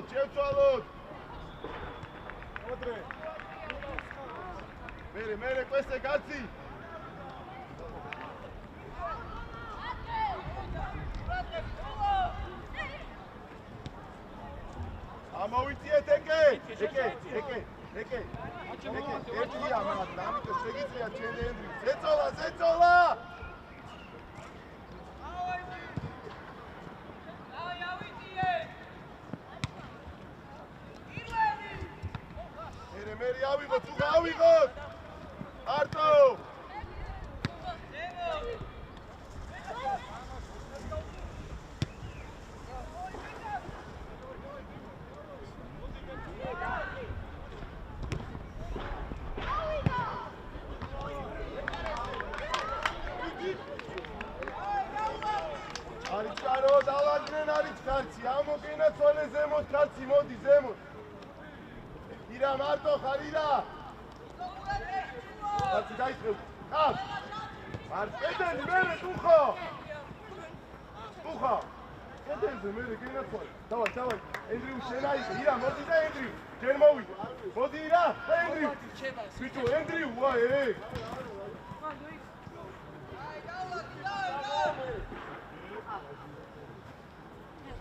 Cevçalot. Odre. Mere, queste cazzi. Amavitiet eke. Eki ama dinamika şegitria çendendri. Zetsola. Meri avიღოთ. Arto. Ariçaro dalagnen ariç kartsi. Amogena tsole zemot kartsi modi zemot. Ira Marto, Harira! Kartsi daitrev. Kap! Martedeni, mere, Tucho! Kedenze, mere, genatsoy. Davay. Endriu, shena ise. Ira, modi da Endriu. Ken movide. Modi Ira, da Endriu. Bitu, Endriu, ey.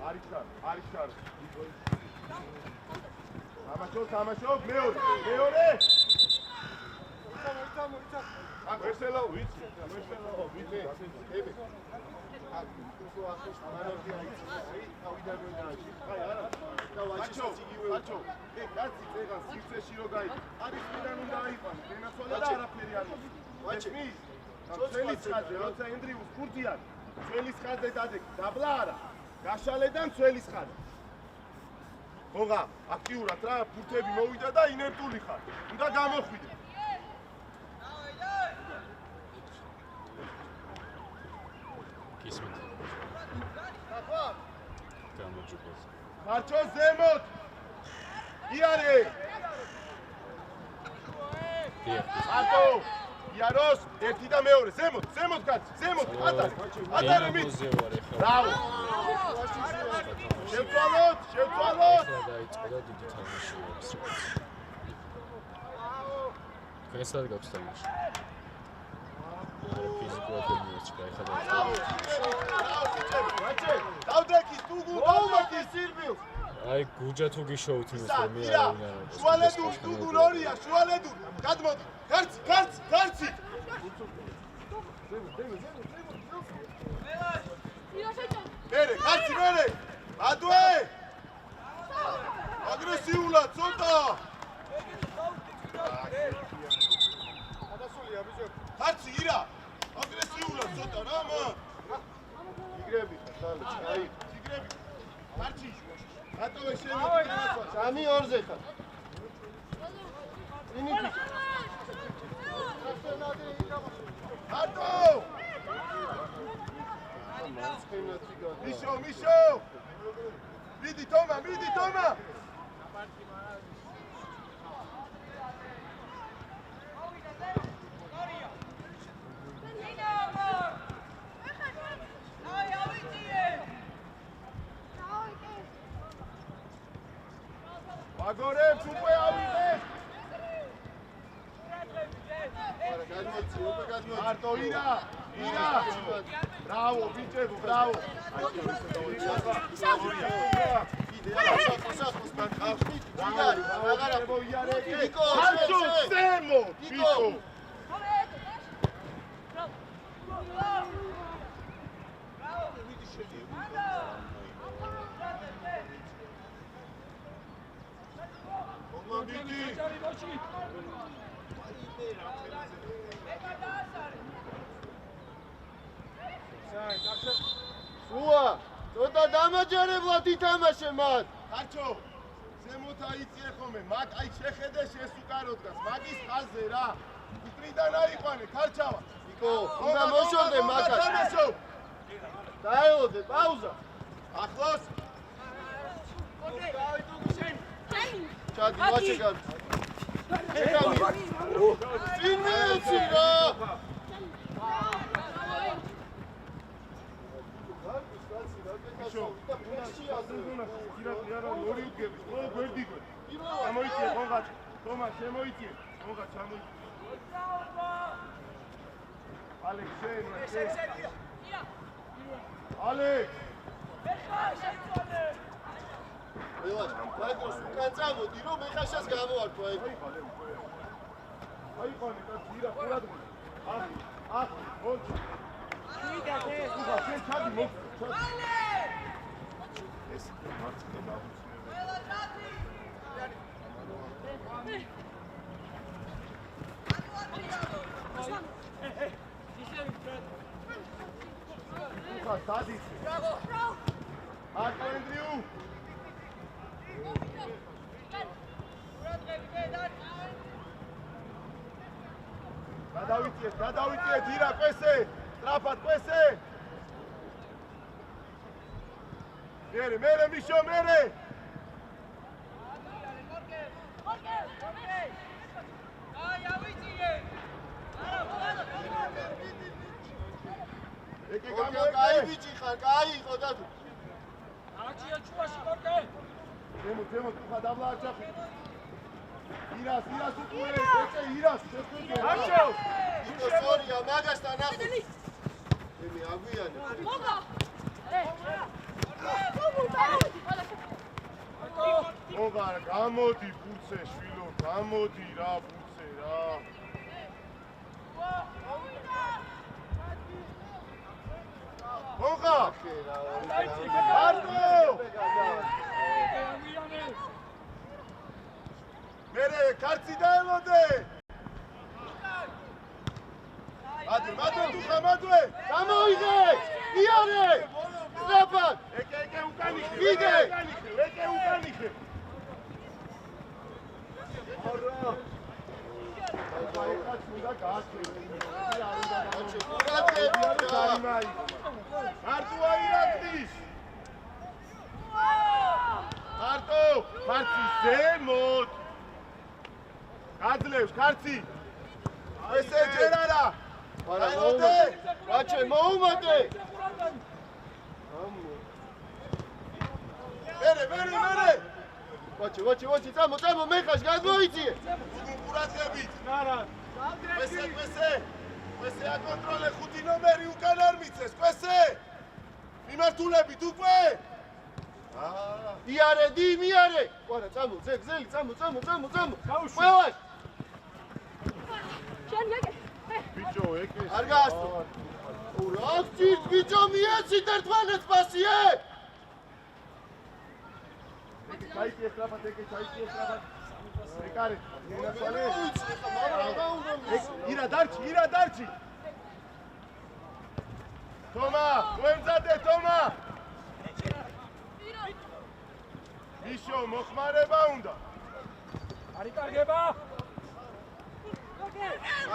Ariçar. Tamaşok, meore. Veselo, vitsi. Ebe. Bačo, კაცი წეგან სივრცეში რო გაი, არის მიდან უნდა აიყვანო, ენასოლა და არაფერი არ არის. ესმის, წველის ხაზზე, როცა ენდრიუს ფურთიან, წველის ხაზზე დადეგ, დაბლა არა, გაშალედან წველის ხაზზე. ხოღა, აქტიურად რა, ფურთები მოვიდა და ინერტული ხარ. უნდა გამოხვიდე. Kismet. Kafa. Tamam, çok olsun. Março Zemot. იარე არტო იაროს ერთი და მეორე ზემოთ კაცი ზემოთ ატარე მით ბრავო შევწვალოთ დაიწყო და დიდი თამაში აქვს ესაა გაქვს თამაში ფიზიკურად მიეჭრა ეხლა დავდექი დავდექი სირბილს აი გუჯა თუ გიშოვთ იმას რომ მე არ უნდა შუალედური დუგულ ორია შუალედური გადმოდი გარცი მერე გარცი მერე ადვე აგრესიულად ცოტა გარცი ირა აგრესიულად ცოტა რა მა იგრები ხალე აი იგრები გარცი ატოვე შენ სამი ორზე ხარ ინიტი ატო მიშო მიდი თომა აგორებს უკვე ავიღეთ არტო ირა ბრავო ბიჭებო ბრავო სუა, ცოტა დამაჯერებლად ითამაშე მათ. კაცო, ზემოთ აიწიე ხოლმე, მაგ აი შეხედე შესუკარო დგას, მაგის ხაზზე რა. უტრიდან აიყვანე, ქარჩავა. ნიკო, უნდა მოშორდე მაგას. დაელოდე, პაუზა. ახლოს. ჩადი, ვაჩეგარ. წინეცი რა. გადავიწიეთ ირა კვესე, სტრაფად კვესე. მერე მიშო მერე. კაი ბიჭი ხარ, კაი იყო და თუ. აჩია ჩუაში გორკე. ზემო თუხა დაბლა არჩახი. ირას უკვე ეწე ირას შეხვიდე. აჩო. იკო სორია მაგასთან ახო. ემი აგვიანე. მოგა. მოგა გამოდი ფურცე შვილო, გამოდი რა ფურცე რა. მოგა. არტო. მერე კარცი დაელოდე. მადვე თუხა მადვე. გამოიგე. იარე. სტრაფად. ეკე უკანიხე. ვიდე. ეკე უკანიხე. არა. აი კაც უნდა გააჩერე. არტო აირაკდის. მარტო ხარცი ზემოთ გაძლევს ხარცი ესე ჯერ არა არა მოუმატე ბაჩე მოუმატე მერე ბაჩე წამო მე ხაშ გადმოიწიე უგურათებით ნარა კვესე აკონტროლე 5 ნომერი უკან არ მიცეს კვესე მიმართულებით უკვე მიარე ვარა წამო გზელი წამო ყველას ბიჭო ეკეს არ გაასწრო აქციის ბიჭო მიეცით ერთმანეთს პასიე ჩაიწიე სწრაფად ეკარე ნენაცვალე ირა დარჩი თომა გვემზადე თომა მიშო მოხმარება უნდა არი კარგება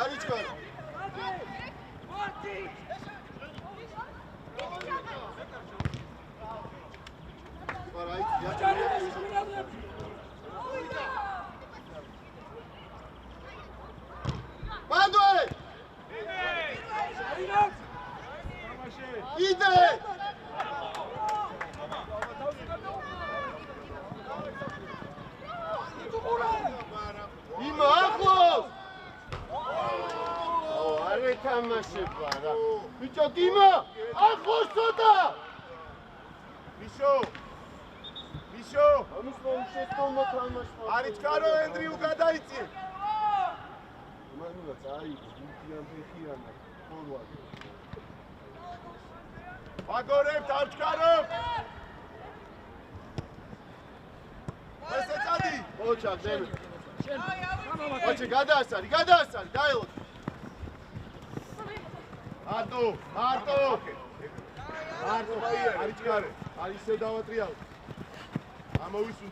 არიჩქარ ბანდოე იდე იმა ახლოს არე თამაშება რა ბიჭო დიმა ახლოს ცოტა მიშო ამის შეცდომა თამაშმა არიჩქარო ენდრიუ გადაიწიე მანულა წაიგო ფეხიან და ფორვარდ ვაგორებთ არჩქარო ესე წადი ოჩა დემი ოჩი გადაასარი დაელოთ მარტო არიჩქარე არ ისე დავატრიალ ამოვისუნ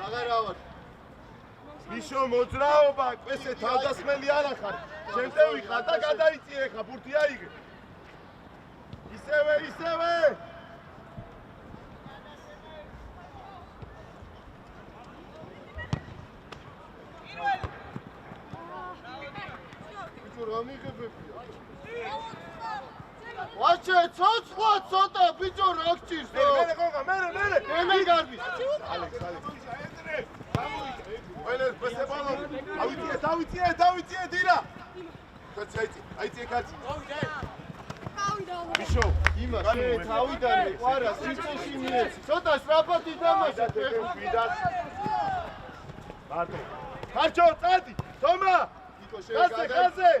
აღარა ვარ მიშო მოძრაობა კვესე თავდასხმელი არ ახარ შემტევი ხარ და გადაიწიე ხა ბურთი აიგე ისევე ბიჭო რა მიღებებია ვაჩე ცოცხლა ცოტა ბიჭო რა გჭირს მერე გოგა მერე მე გარბის ალექს ყველეს კვესე ბალო დავიწიე დირა აიწიე კაცი მიშო იმა შე თავიდან ყვარა სიცეში მიეცი ცოტა სწრაფად ითამაშე ვიდას მარტო ხარჩო წადი თომა ნიკო ხაზე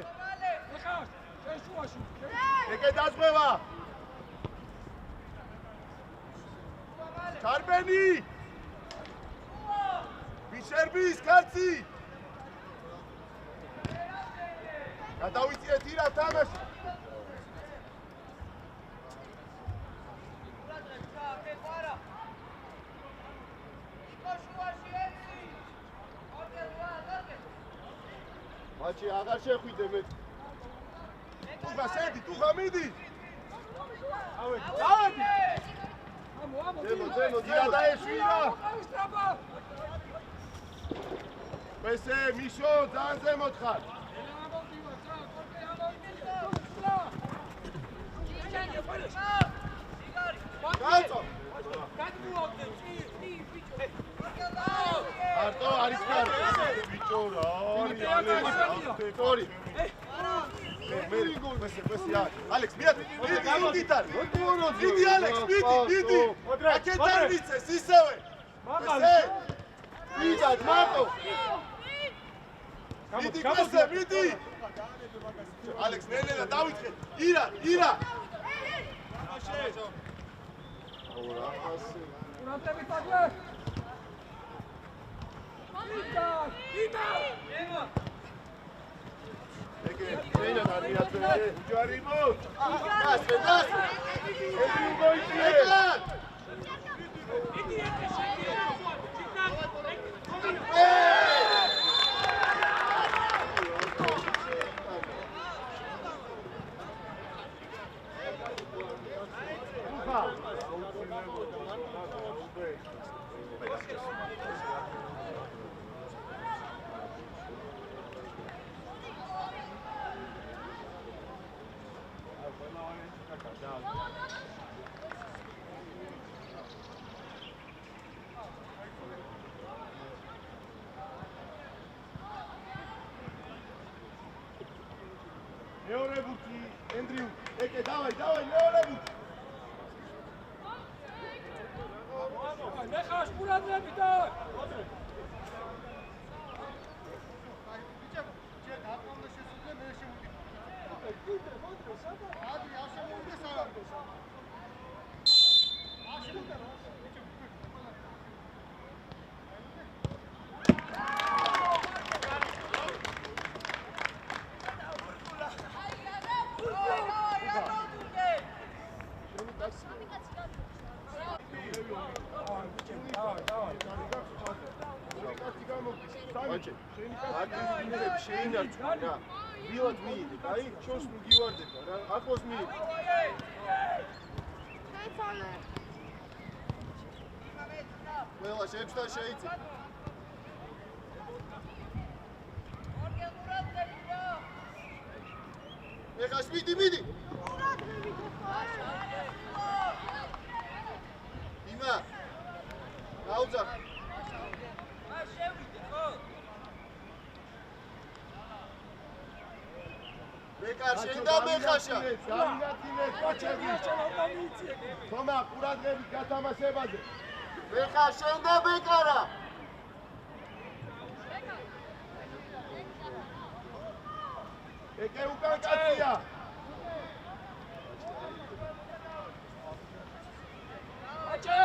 ეგე დაზღვევა ჩარბენი ბიშერბის კაცი გადავიწიეთ ირა თამაში ბაჩი აღარ შეხვიდე მე ტუღა შედი ტუღა მიდი ზემო ირა დაეშვირა კვესე მიშო ძალიან ზემოთ ხარ არტო არის კარ ბიჭო რა ალექს მიდი ალექს მიდი აკეთ არ ვიცეს ისევე ვიდად მარტო მიდი ალექს ნელა დავითხრე ირა ურანტები პაგე ეგე ენა დადიათვე ჯარიმო დასვე ეგ მოიწიე ბურთი, ენდრიუ. ეკე, დავაი, მეორე ბურთი. ნახავს ყურადღებით და შეინარჩუნე რა. ვილად მიიდე, აი, შორს მიგივარდება რა. ახლოს მიიდე. ყველა შეეცდა შეიცი. ეხა მიდი. იმა. გაუძახ. მეკარ შენ და მეხაშა. გამიგატინეთ ბაჭები. თომა ყურადღებით გათამაშებაზე. მეხა შენ და მეკარა. ეკე უკან კაცია. აჭე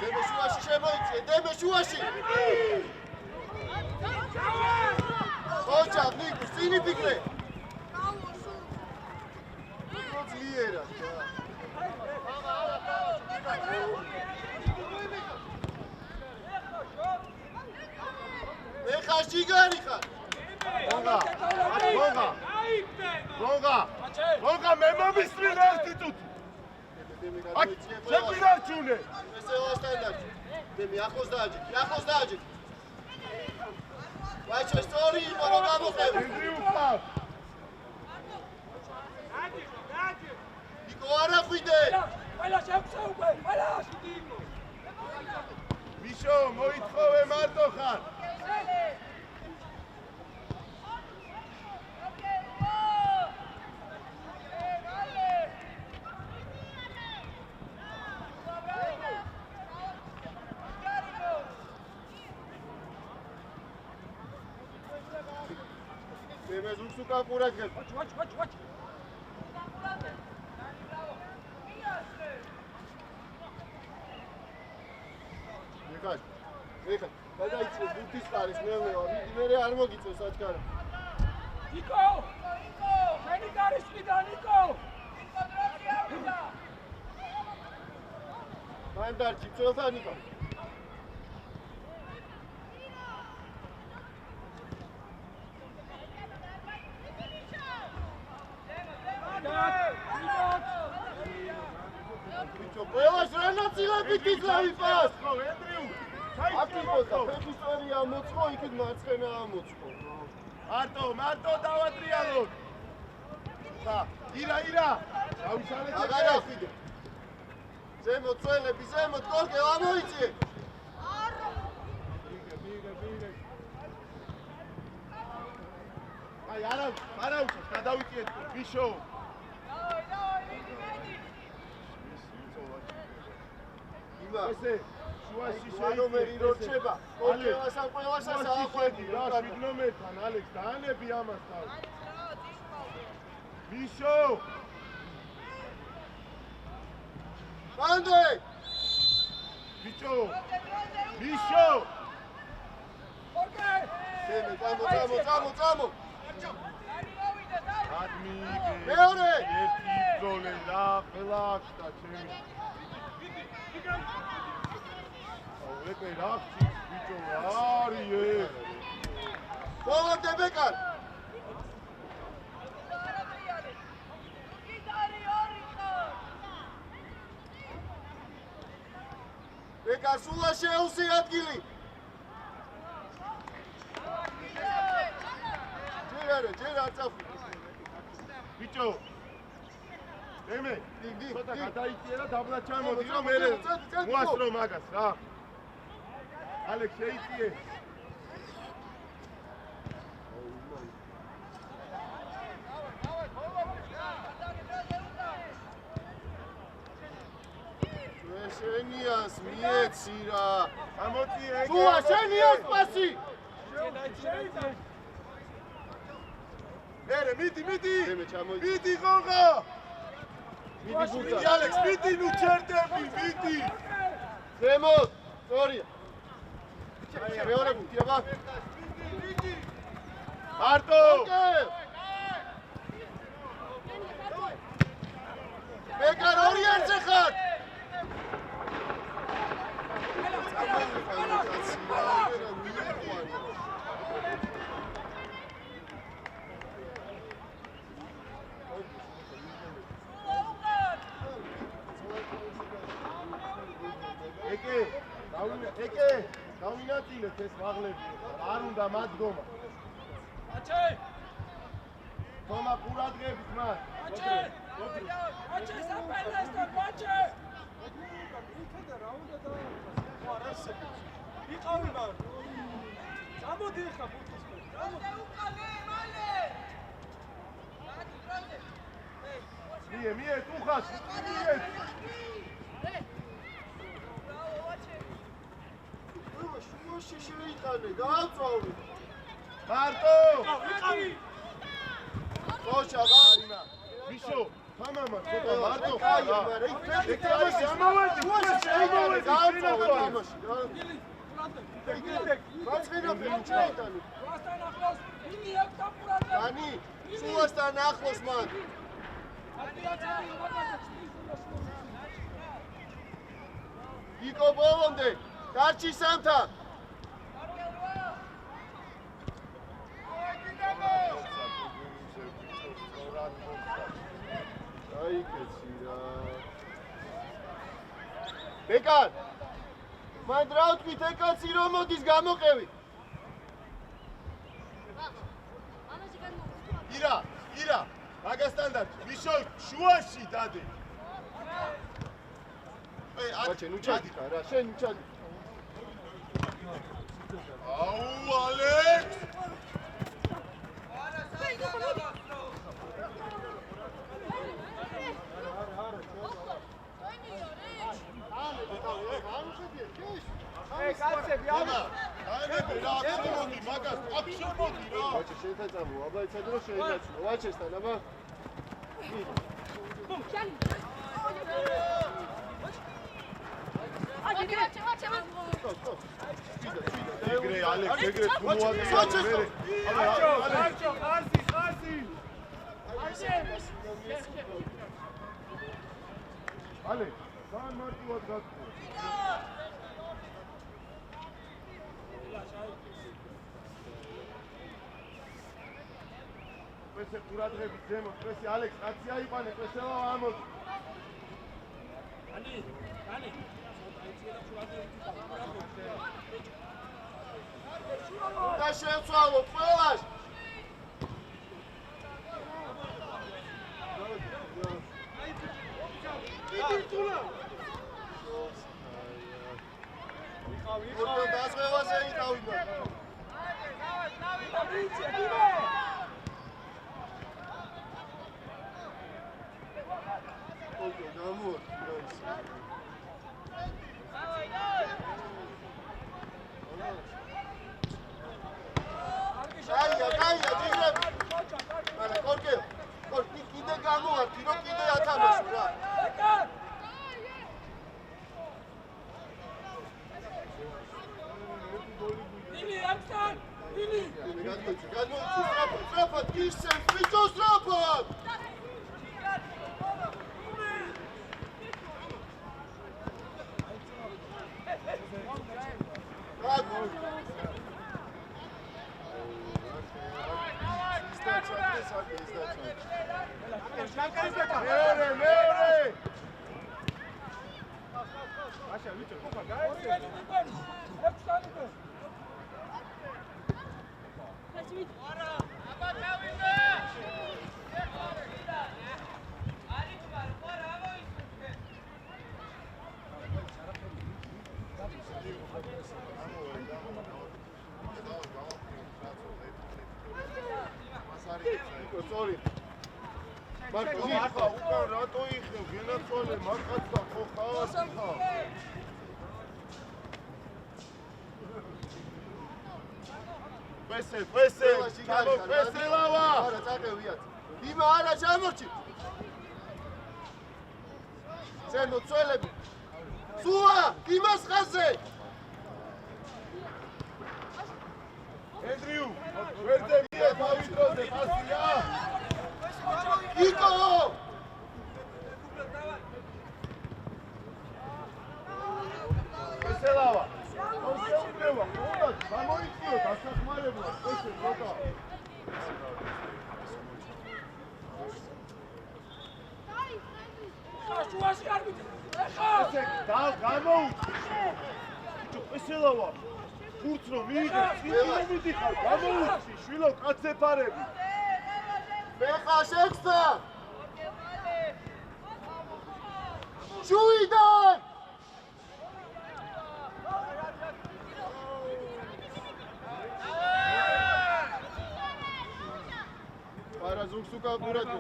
დემეშუაში შემოიწე, დემეშუაში. ხოჭა, ნიკო, წინი ფიქრე. ძლიერა. ეხა შიგარი ხარ. გოგა მე მომისმენ ერთი წუთი. შეგვინარჩუნე. მესელასთან დაჭი. მე ახლოს დააჭი. ვაჭო სტორი იყო რომ გამოხევი. ენდრიუ ხარ. ნიკო არა ხვიდე. ყველა შევცე უკვე, ყველა შვიდი იყო. მიშო, მოითხოვე მარტო ხარ. მე ზუსტ უკან ყურადღებ. ვაჭ. ეხა გადაიწვე ბუთის ყარის მევლევა, მე არ მოგიწევს აჩქარა. ნიკო! შენი გარის ყიდა, ნიკო! მან დარჩი, წელთან ნიკო. ბიჭო, ყველას რა ნაწილებით იძლევი პას? ხო, ენდრიუ. აკიფოთა, ფეხისვერი ამოწყო, იქით მარცხენა ამოწყო. მარტო დავატრიალოთ. და, ირა. დავიშალეთ. აღარ ახვიდე. ზემოთ წველები, ზემოთ კორკე ამოიწე. მიგე. აი, არა უჩას, გადავიწიეთ, ბიშო. იმა, ესე, შუაში ნომერი რო რჩება, ყველასან ახვედი რა, 7 ნომერთან, ალექს, დაანები ამას თავი. ბიშო! მანდე! ბიჭო! ორკე! წამო! ადმიგე. მეორე! ერთი ბრძოლე რა, ყველა აქდა ჩემი. ეკე რა ხდის ბიჭო, რა არის ეს? ბოლომდე ბეკარ! ბეკარ სულა შეუსი ადგილი! ჯერ არ წაფი. ბიჭო, დემე, დი. ცოტა გადაიწია და დაბლა ჩამოდი, რომ მე წადი. მოასწრო მაგას რა. ალექ შეიწიე. შენიას მიეცი რა. ამოწიე ეგ. შუა შენიას პასი. ერე, მიდი. დემე ჩამოიწი. მიდი გოგო. მიდი გუდა. ალექს, მიდი ნუ ჩერდები, მიდი. ზემოთ. სწორია. მეორე გუთი აბა. მარტო. მეკარ ორი ერთზე ხარ. ეკე, დავინაწილეთ ეს მაღლები. არ უნდა მათგომა. თომა ყურადღებით მას. იყავი მან. წამოდი ხა ფუტკისკენ. მie, ტუხას, მie. შუაში შეიტანე, გააწვავე. მარტო! იყავი. ოშა გაინა. ვიშო, თამამა, ცოტა მარტო კაი, ხარ. მაგრამ ეგ თამაში ამოვედი, შეიტანე, გააწვავე თამაში. გიგდეკ. მაცხენა ფილმ შეიტანე. ვასთან ახლოს იმი აქვს დამყურადღება. დანი, შუასთან ახლოს მან. იკო ბოლომდე, დარჩი სამთან. აი კაცი რა. ბეკარ. მან რა ვთქვით ეკაცი რომ მოდის გამოყევი. ირა, მაგასთან და ვიშო შუაში დადე. ბაჩე, ნუ ჩადი რა, შენ ნუ ჩადი. აუ, ალექს! კაცები, ამა, აინები რა, აქ მაგას, აქ შემოდი რა. ბაჩე, შენთან წამო, აბა იცად რომ შეინაცვლო. ბაჩესთან, აბა. ეგრე, ალექს, ეგრე თუმუადი. არჩო, ხარსი. ალე, ძალიან მარტივად გაგწევ. ესე ყურადღებით ზემოთ, ესე ალექს, კაცი აიყვანე, ესელა ამოდი. ანი. და შეცვალო ყველას. იყო დასწევაზე იყავდა. ოკეი, გამოდი. გაია, ძირები. არა, კორკე. კორკი კიდე გამოვარდი, რომ კიდე ათამაშო რა. ილი ამსთან, ილი. გადმოიცი, სწრაფად, გისცემს, ბიჭო, სწრაფად. მეორე. აშა, ვიჭო, ხოხა გაეცე. Sorry. Marco, უკან რატო იხევ? გენაცვალე მაკაცდა ხო ხარ? ვესე, ვესელავა! არა, წაყევიათ. იმა არა ჩამორჩი. ზენო წველები. სუა, იმას ხაზე. ენდრიუ, ვერდე მიდე დავიდროზე ხაზია. იკო! ვესელავა. შეუძლება, უნდა გამოიწიო დასახმარებლად, ესე ცოტა. შუაში არ მიდე. ესე გამოუწი. ბიჭო, ვესელავა. ხურც რომ მიიღე, წინო მიდიხარ, გამოუწი, შვილო, კაცეფარები. მე ხარ შექსა. შუიდან! Parazuk suka buratu.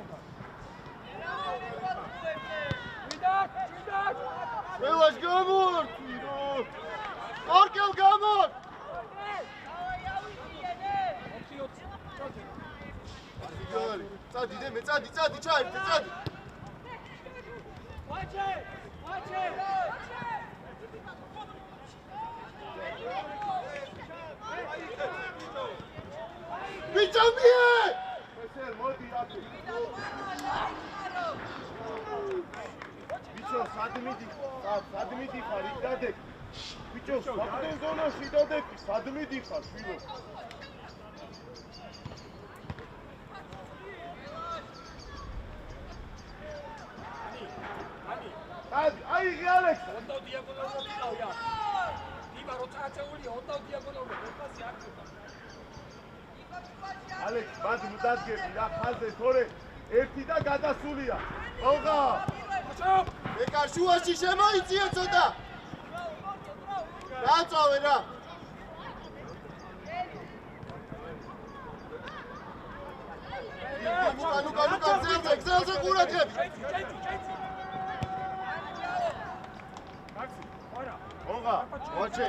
Velaš gamor! Orkel gamor! Წადი მე წადი ჩაერთე წადი. ბიჭამიე! ვესელ მოდი აკი. ბიჭო, სად მიდიხარ, იქ დადეკ. ბიჭო, საფრენ ზონაში დადეკ, სად მიდიხარ, შვილო? აიღე ალექს. ოდავ დიაგონალურად იყავია. დიმა რო წაწეულია, ოდავ დიაგონალურად, ეხასი არ ხდება. ალექს, ბადი მუდადგები რა ხალხზე, თორე ერთი და გადასულია. ოღა! ეკა შუაში შემოიწიე ცოტა. დაწავე რა. ნუკა, გზელზე ყურადღები. ოღა! ვაჩე,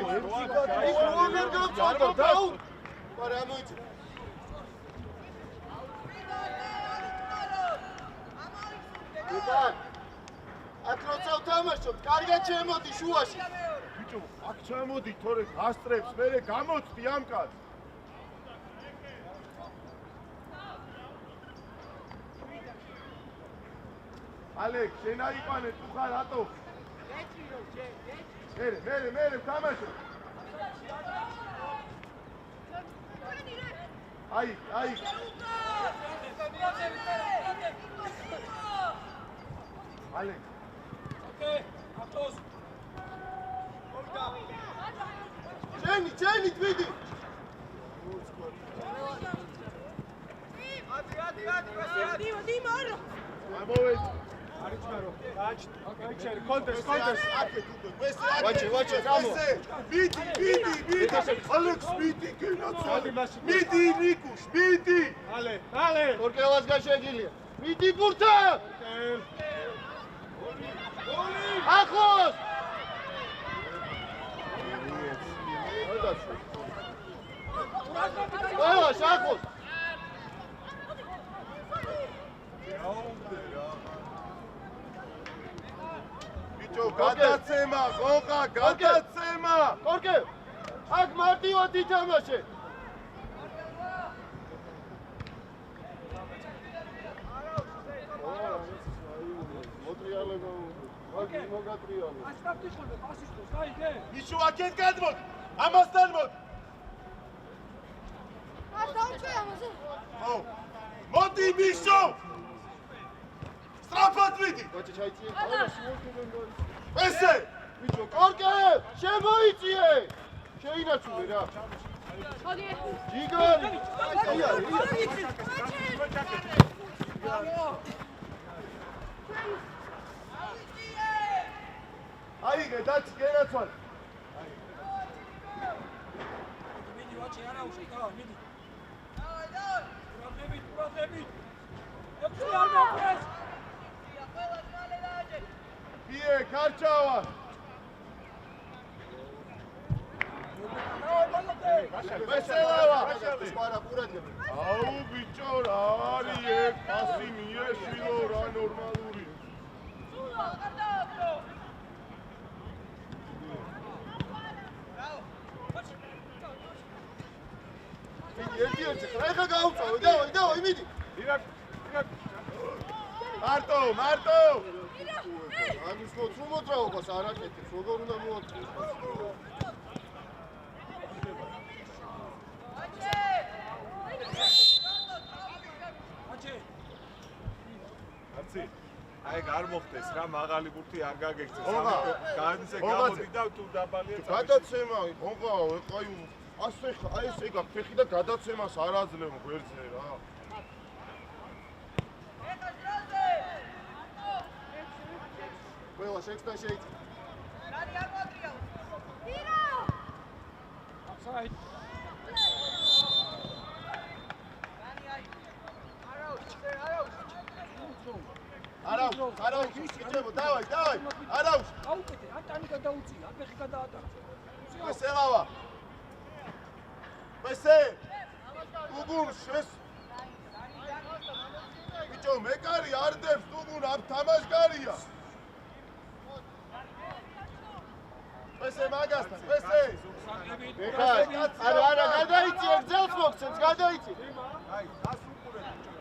იქ უներ გავწოდო, დაუ. პარა მოიწე. აქ როცა ვთამაშობ, კარგად შემოდი შუაში. ბიჭო, აქ ჩამოდი, თორე გასტრებს, მერე გამოცდი ამ კაცს. ალექ, შენ აიყვანე, თუ ხარ რატო? მერე, ვთამაშობ. აი. ალექ. ოკეი, ავტოს. ჩენი თვიდი. ამოვედი. კონტეს. ვაჩე, გამო. მიდი. ალექს, მიდი, გენაცვალე. მიდი, ნიკუშ, მიდი. ალე. ორკელას გაშეგილია. მიდი ბურთა. ახლოს. ყველა შახოს. ბიჭო, გადაცემა, ხოხა, გადაცემა. ორკე, აქ მარტივად ითამაშე. მოტრიალება. მოგატრიალე. ასტაფტი ხოლმე პასისტოს, დაიგე? მიშო, აქეთ გადმოდ. ამასთან მოდ. ხო. მოდი მიშო. სწრაფად მიდი. ვაჩე ჩაიწიე. ესე. ბიჭო, ორკე, შემოიწიე. შეინაცვლე რა. ჯიგარი. აიღე, დაცი, გენაცვალე. დაუშვი, და მიდი. ურადებით. ექვსი არ მოყვეს. ბიე, კარჩავა. ვესელავა. სპარა ყურადღება. აუ ბიჭო, რა არის ეგ? პასი მიეშვილო, რა ნორმალური. მიდი ერთ-ერთი ხარ. ეხა გაუწავე, დავაი, მიდი. ირაკ. მარტო. ამის მოძრაობას არ აკეთებს, როგორ უნდა მოაწყვეტოს. აცი. აი არ მოხდეს რა მაღალი ბურთი არ გაგექცეს. ოგა. განზე გამოდი და თუ დაბალია. გადაცემა, ოგა, აი ასე ხა, აი ეს ეგა ფეხი და გადაცემას არ აძლევ გვერდზე რა. ყველა შექმნა შეიძლება. აფსაიდ. არა, ისიჯებო, დავაი. არაუს. აუკეთე, ატანი გადაუწია, ფეხი გადაატარა. ვესელავა. ვესე. უგუნ შეს. ბიჭო, მეკარი არ დებს უგუნ, ამ თამაშგარია. ვესე მაგასთან, ვესე. არა, გადაიცი, ერთ ძელს მოგცემს, გადაიცი. აი, გასუყურე ბიჭო.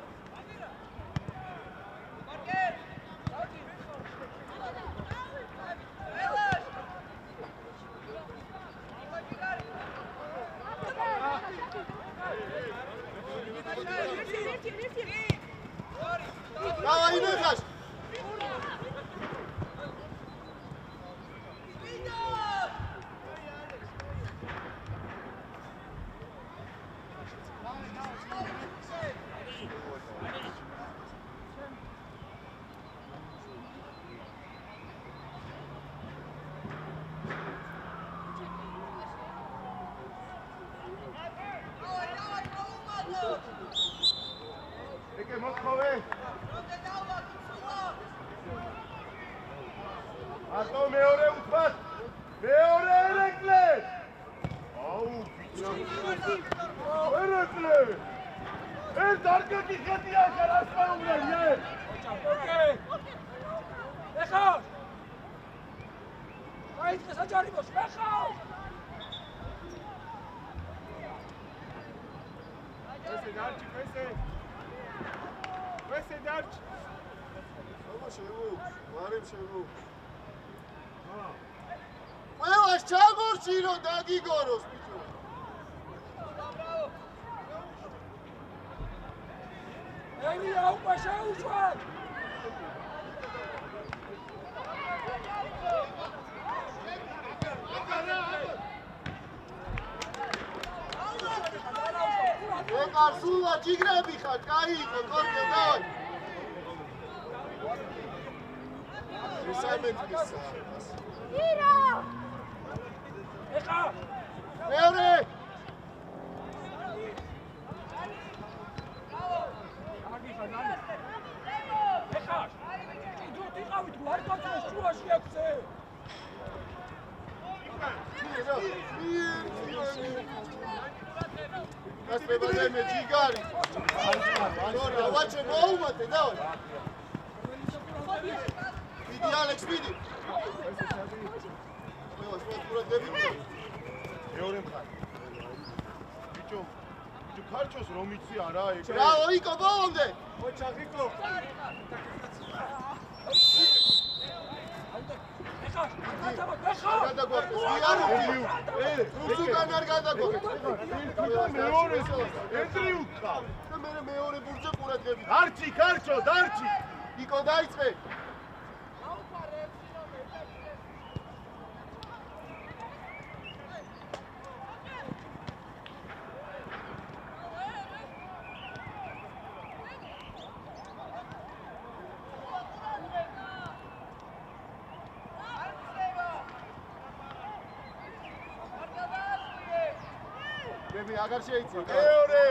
დავაი ნახაშ. ეკე მოთხოვე. ატო მეორე უთბად. მეორე ერეკლე. აუ ბიჭო. ერეკლე. ეს დარგაკი ხეთია ხარ ასპარუმრია. ოკეი. ეხა. გაიწყე საჯარიმოს, ეხა. ვესე დარჩი, ვესე დარჩი. აბა შევუქ, მარემ შევუქ. ყველას ჩამორჩირო დაგიგოროს ბიჭო. ელია უკვე შეუშვა. ეკარ სულა ჯიგრები ხარ, გაიყო, კორკე დავაი. ისაიმენტის ეხა. მეორე. კარგი ხარ, ნანი. ეხა. კიდევ იყავით, არ გაწეს შუაში ექვსე. გასწრებაზე მე ჯიგარი. არა, ვაჩე მოუმატე, დავაი. მიდი ალექს, მიდი. ყველა სპორტულად გებინო. მეორე მხარე. ბიჭო, ქარჩოს რომ იცი არა ეგ. ბრავო, იკო ბოლომდე. ოჩა გიკო. ეხა, ეხა. გადაგვაქვს. ვიარი. რუსულგან არ გადაგვაქვს. მეორე ენდრიუკა. და მე მეორე ბურჯზე ყურადღები. დარჩი, ქარჩო, დარჩი. იკო დაიწყე. მე აღარ შეიძლება. მეორე.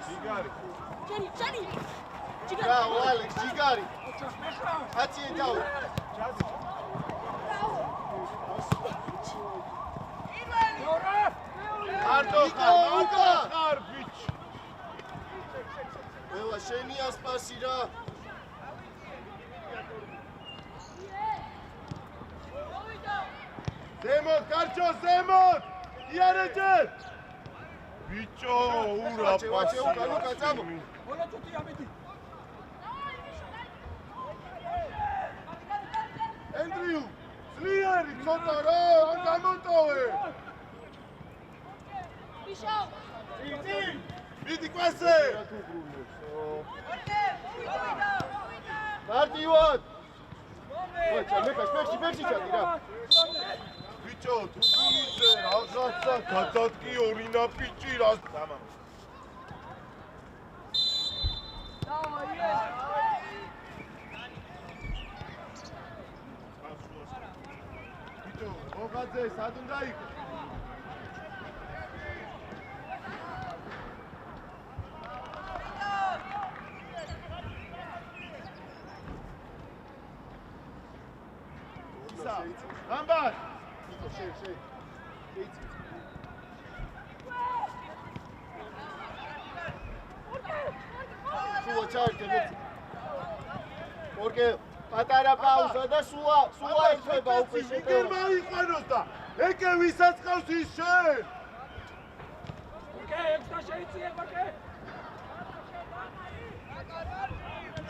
ჯიგარი. Bravo, Alex, ჯიგარი. აცი დაუ. არტო ხარ ბიჭ. ველა შენია სპასი რა. ზემოთ, გარჩო, ზემოთ! იარეჯე! ბიჭო, ურა პასი. Όλα το τι αμυντή. ენდრიუ, ძლიერი ცოტა რა, არ გამოტოვე. მიდი კვასე. მარტივად. ვაჭა, მე ფეხში ჩადი რა. ბიჭო, თუ გულიდე რაღაცა გადადკი ორინა პიჭი რა. დამამ. ბიჭო, მოგაძე, სად უნდა იყო? Ambas! შე. სულა ჩარჯე. ორკე პატარა პაუზა და სულა ეხება უკვე შეგერ მაიყვანოს და ეკე ვისაც ყავს ის შენ! ოკეი, ექსტრა შეიძლება კე.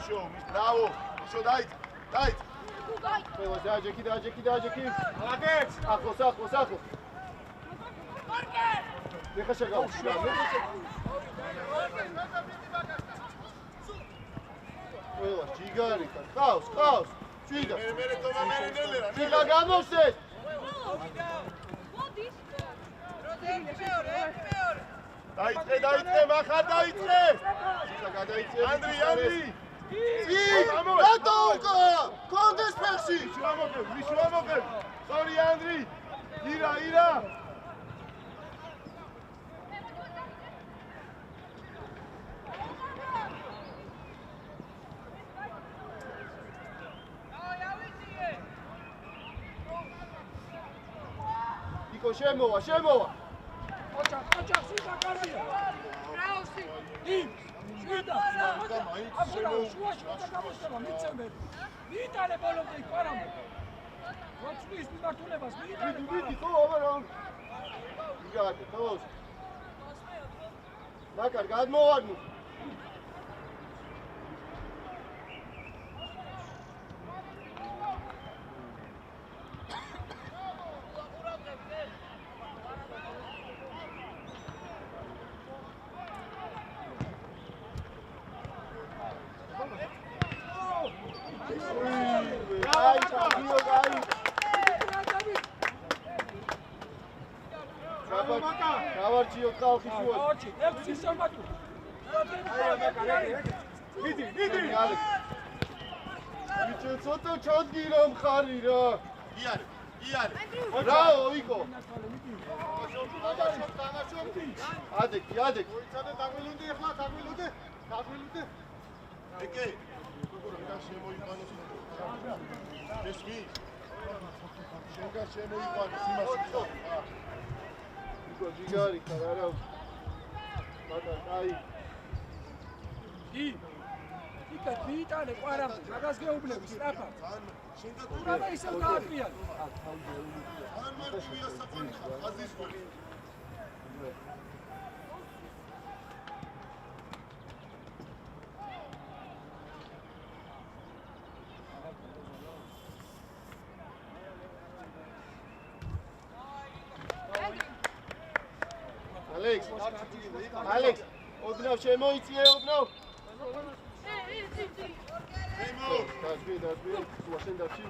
შო, ბრავო! შო დაიწყ. ყველა დაჯექი. ალაგეც! ახლოს. მე ხაშა გავუშვი. ყველა ჯიგარი ხავს. ჭიდა. მე თომა მერინელერა. ჭიდა გამოსეთ. დაიწყე, მახარ დაიწყე! ჭიდა გადაიწია. ანდრი! რატო უკა? კონდეს ფეხში. ვიშუამოგებ! სორი ანდრი! ირა! იკო შემოვა. ოჩა, სიტა კარია. რაუსი. შვიდა. შუაში გამოსწრება მიცემები. მიტანე ბოლომდე იყარამო. როწვის მიმართულებას მიტანე. მიდი ხო აბა. იგადე თოს. მაგარ გადმოვარდნი. გავარჩიო ხალხი შუა. ოჩი, ექვსი სამათუ. მიდი! ბიჭო ცოტა ჩადგი რა მხარი რა. იარე! რაო იკო. დაგაშობ. ადექი. მოიცადე დაგვილუნდი ახლა, დაგვილუნდი. ეკე. შენგან შემოიყვანოს. ესმი. შენგან შემოიყვანოს იმას. იკო ჯიგარი რა. მაგარი. იკა მიტანე ყარამ, მაგას გეუბნები სწრაფად. ურაბა ისევ გაატრიან. ან მარტივია საფონი ხაზის გული. ალექს, ოდნავ შემოიწიე, ოდნავ. დასვი, სულაშენ დავში.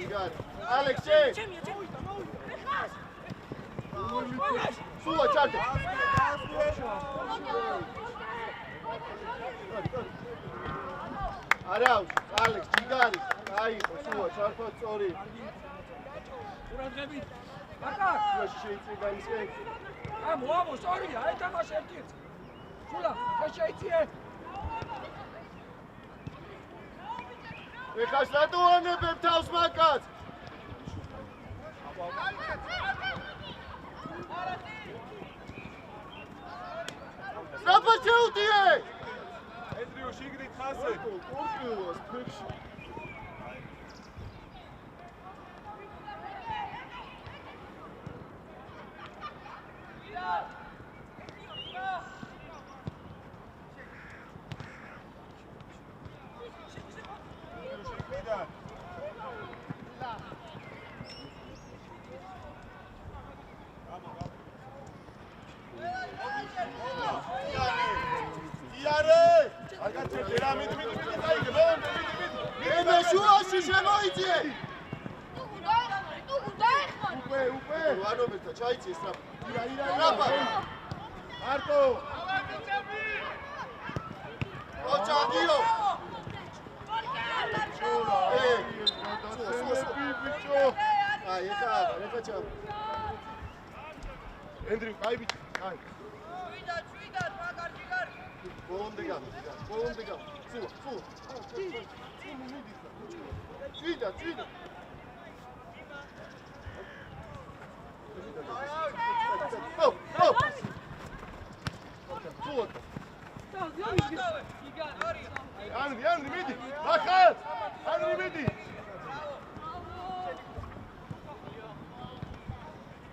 იგარი. ალექს, სულა ჩარჯე. არაუს, ალექს, იგარი. აიყო, სულა, ჩართვა სწორი. ყურადღებით. აკა, სულაში შეიძლება ისე. ამო, სწორია, ეთამაშ ერთით. სულა, შეიძიე. ეხას რატო ანებებ თავს მაკაც? სტრაფა შეუტიე! ენდრიუ შიგნით ხასე. კორკილოს ფექში. ემე შუაში შემოიწიე! უკვე ვანომეთა ჩაიწიე სტრაფა. სტრაფა! არტო! ოჩაგიო! აი, ეხა ჩა. ენდრიუ, კაი ბიჭი, კაი. ბოლომდე გამ. სულა. ჭვიდა. ო! სულა. ანრი, მიდი. ახალ! ანრი, მიდი.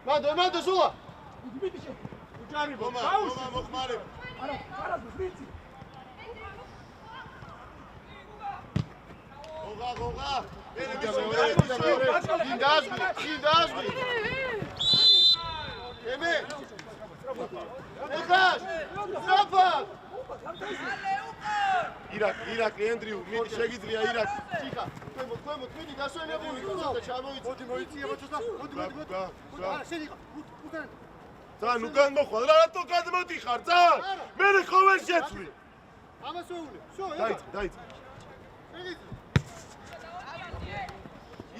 მადო, სულა. უჯარი მომა, მოხმარებ. არა, ვიცი. გოგა. გინდაზმი. ემე. ეხას. სტრაფა. ირაკლი, ენდრიუ, მიდი შეგიძლია ირაკლი. ჭიქა. ქვემოთ, მიდი გასვენებული თუმცა ჩამოიწი. მოიწია ბოჭოსა. მოდი. არა, შენ იყ. უკან. ძალიან უკან მოხვალ, რატო გადმოდიხარ, ძალიან? მე ხო ვერ შეცვლი. ამასოულე. შო, დაიწყე. შეგიძლია.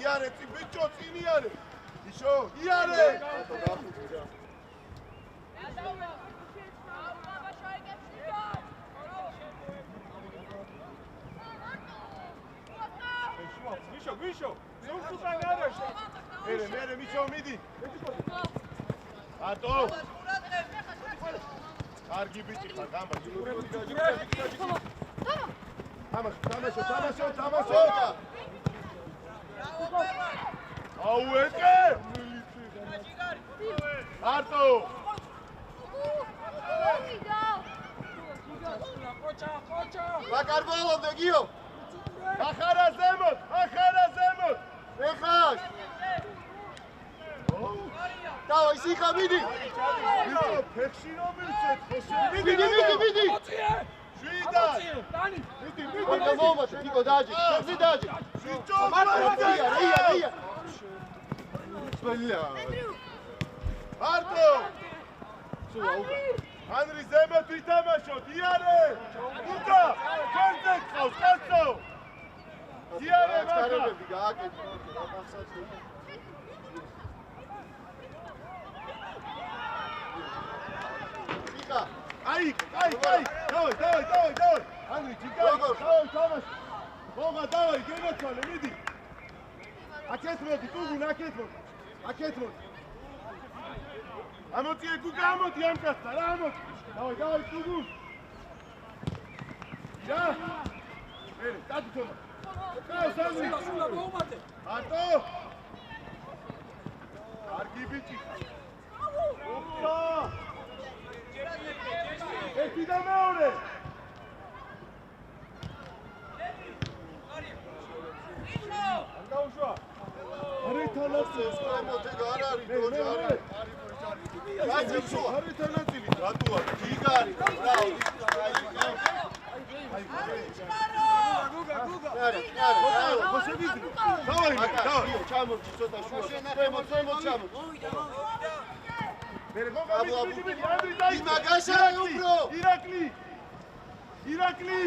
იარე, ბიჭო, წინ იარე. იშო, იარე. ვიშო. სულთან არაშე. მერე, მიშო, მიდი. არტო. კარგი ბიჭი ხარ, გამარჯვე. თამაშო. აუ ეკე! არტო! ყოჩა. ვაკარბოლობდე გიო. ახარა ზემოთ! ეხას. დავაი სიხა მიდი. ბიჭო, ფექში რომ მივცეთ, ხოსე. მიდი. შვიდა! დანი. ოკა მომატე, ნიკო დააჯე. შენ დააჯე. ბიჭო, რია. სპელია. არტო! სულა უკა. ანრი ზემოთ ვითამაშოთ, იარე! უკა! კონტე ყავს, კაცო! იარე, კარებები გააკეთე. ახსაცი. სიხა. აი! დავай! ანრი, ჯიკარი, თამაშ! მოგა, დავай, გენაცვალე, მიდი! აქეთ მოდი, გუგუნ, აქეთ მოდი! ამოწიე გუგა, ამოდი ამ კაცთან, რა ამოდი! დავай, გუგუნ! რა! მერე, დაგითომა! სულა მოუმატე. არტო! კარგი ბიჭი! ოპა! ერთი და მეორე! არ დაუშვა! არი თანაწილი! სკემოთე არ არის, დოჯი არ არის. კაცი შო! არი თანაწილი! რატო არ? გიგარი, ბრავო. არა. ხო შეგიძლია? დავაი, ჩამორჩი ცოტა შუა. ქვემოთ ჩამორჩი. მერე გოგა მიდი, ანდრი დაიწყე. იმა გაშარე უფრო. ირაკლი!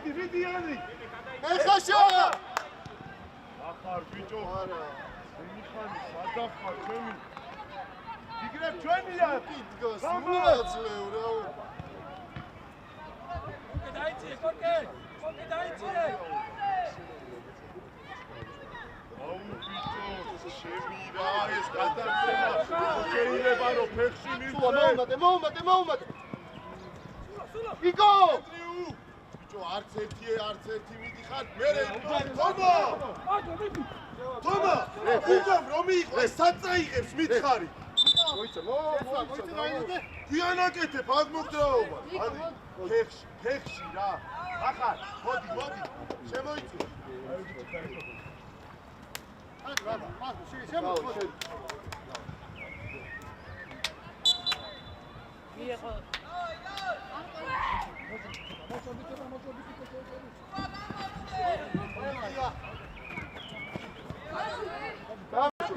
ვიდი ანი. ეხაშა! ახარ ბიჭო. არა. მიხანი სადახარ ჩემი. იგრებ ჩვენია. იდგას მოაძლევ რა. დაიწყე, კორკე დაიწყე. აუ ბიჭო, ჩემი რა ეს გადაცემა. შეიძლება რომ ფეხში მივწე. მოუმატე. იგო! ბიჭო, არც ერთი მიდიხარ. მერე თომა! თომა! უგამ რომ იყო ეს საწაიღებს მითხარი. მოიცა რაიდე? გვიანაკეთებ აქ მოგდაობა. ანი ფეხში რა. ახალ, მოდი. შემოიწვი. შემოიწვი. მიიღო.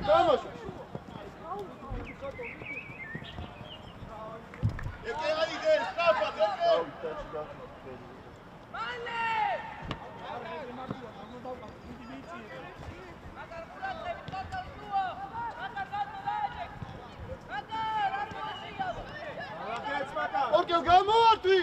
გამაშო. ეკე აიღე, სწრაფად, ეკე. ორკელ გამოართვი!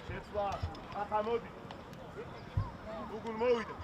შეცვლა, ახლა მოდი. უგულ მოვიდა.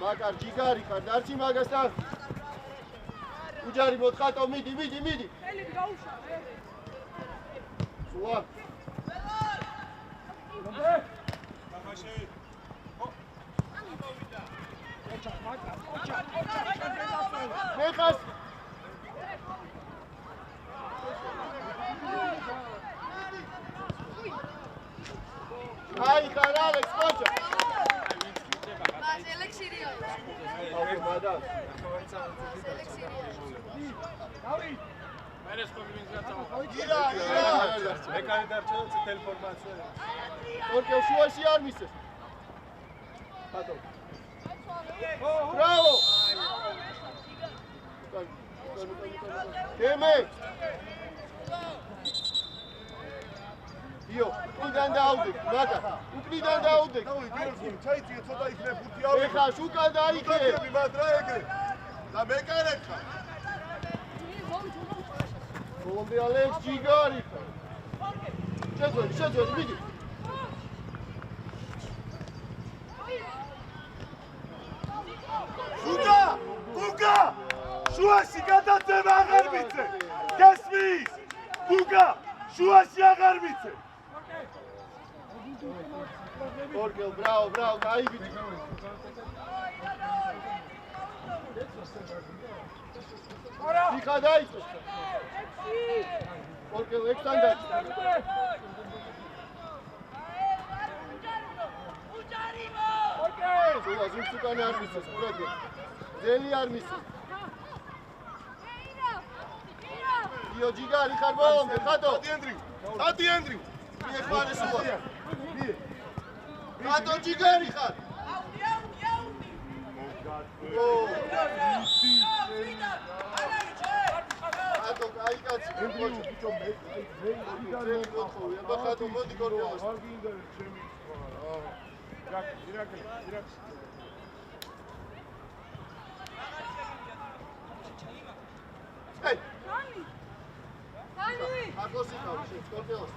მაგარ ჯიგარი ხარ, დარჩი მაგასთან. უჯარი მოთხატო, მიდი. ელები გაუშვა. სულა. მეხას. აი ხარ ალექს კოჩა. ორკელ შუაში არ მისცეს. ბრავო! თემე! იო, უკან დაუდგე, მაგა, უკნიდან დაუდგე. ჩაიწიე ცოტა იქნებ ბურთი ავიღე. ეხა უკან დაიქე. მათ რა ეგრე. და მეკარეთ ხარ. Colombia Alex ჯიგარი. შეძველი, მიდი. გუგა! შუაში გადაცემა აღარ მიცე. გასმის? გუგა! შუაში აღარ მიცე. ორკელ, ბრავო, გაიგდი. იქა დაიწყო. ორკელ ექსთან დაიწყო. სულა ზუსტუკანი არ მისცეს, ყურადღე. ძელი არ მისცეს. იო ჯიგარი ხარ ბოლომდე, ხატო. დადი ენდრიუ. მიეხმარე სულა. ხატო ჯიგარი ხარ. ხატო კაი კაცი, ბიჭო მე ძელი გოხოვი, აბა ხატო მოდი გორგელოს. არ გინდა ჩემი სხვა. ირაკლი. ჰეი, Tani! აკოსი ყავს, გორგელოს.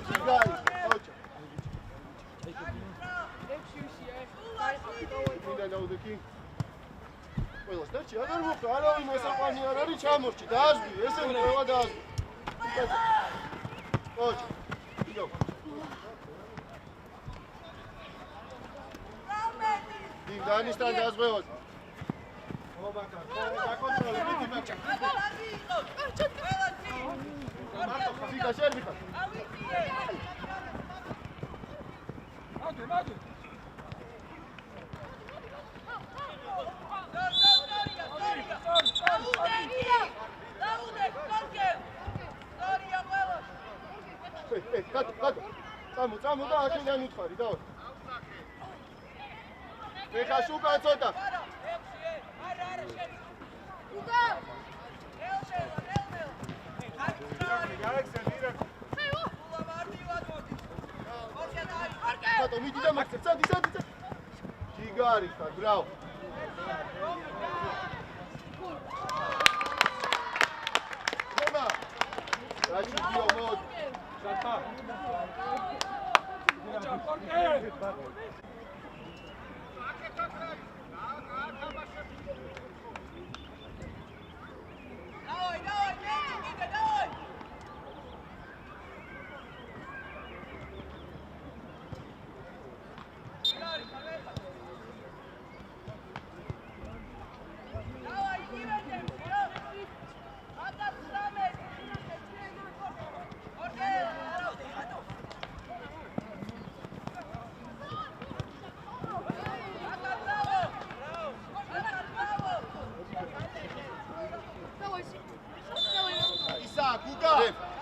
ჯიგარი, ხოჭა. მინდა დაუდეკი. ყველას დარჩი, აღარ მოხდა, არავინ მოსაყვანი არ არის ჩამორჩი, დააზღვი, ესენი ყველა დააზღვი. ხოჭა. იგო. დანისთან დაზღვევოთ. ფიკა შერბიხა. მადი. კატო. წამო და აქედან უთხარი, დავა. ეხა შუკა ცოტა. კატო მიდი და მაგ წადი. ჯიგარი ხარ, ბრავო. ხომა. რაჩი გიო მოდ. Shata.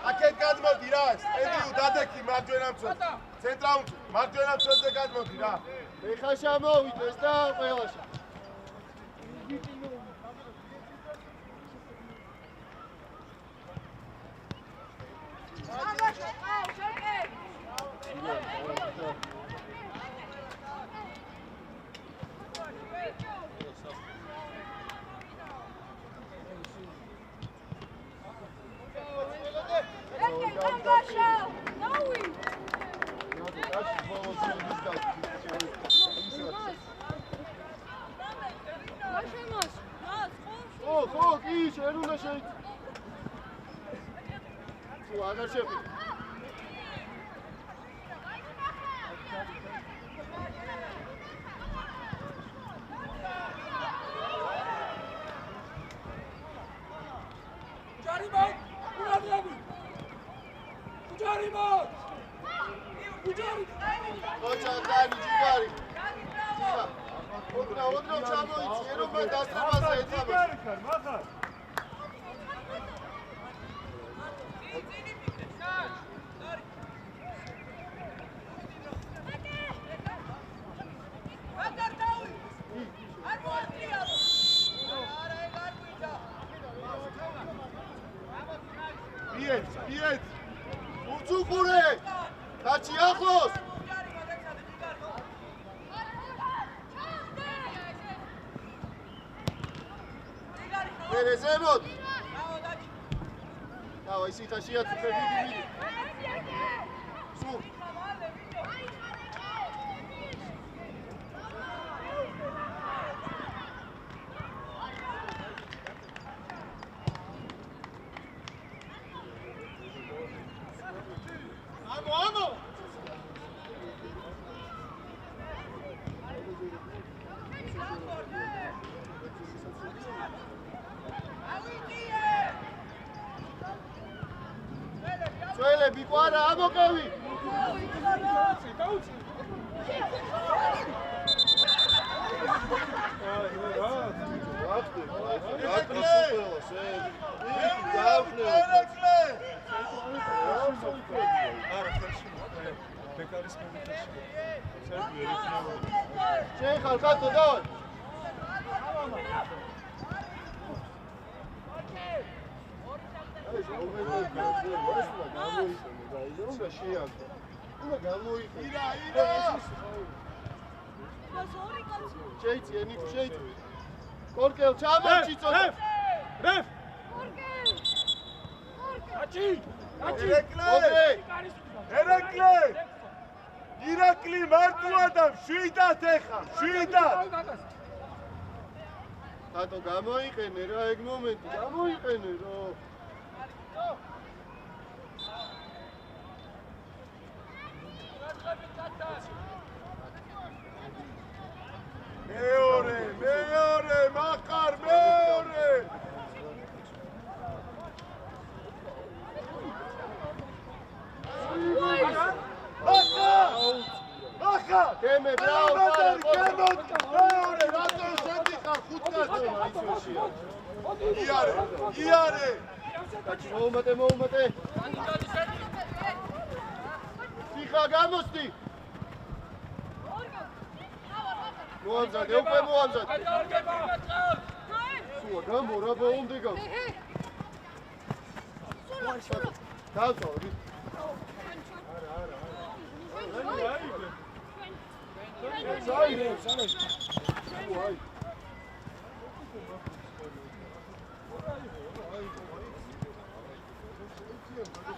აქეთ გადმოდი რა, ენდრიუ დადექი მარჯვენა მცველზე. ცენტრალურ მარჯვენა მცველზე გადმოდი რა. ეხა შემოვიდეს და ყველაში. ხო, კი, შენ უნდა შეიცი. თუ აღარ შეხვი. Piet! უცუხურე! კაცი ახლოს! ზემოთ! დავა ისიც შეაწუხე დიდი. სულ წველები ყვარა ამოყევი. შეხარ კატო დავა. კორკელ ჩამოჩი წოდა. რეფ! ერეკლე! ირაკლი მარტოა და 7-ად ეხა, 7-ად. კატო გამოიყენე რა ეგ მომენტი, გამოიყენე რა. მეორე, მახარ, მეორე. ახა! გემე, ბრავო, მეორე, რატო შედიხარ 5 კაცო ისოშია. იარე. მოუმატე. სიხა გამოსდი. მოამზადე, უკვე მოამზადე. სულა გამო, რა ბაუნდი გამ. დავწო.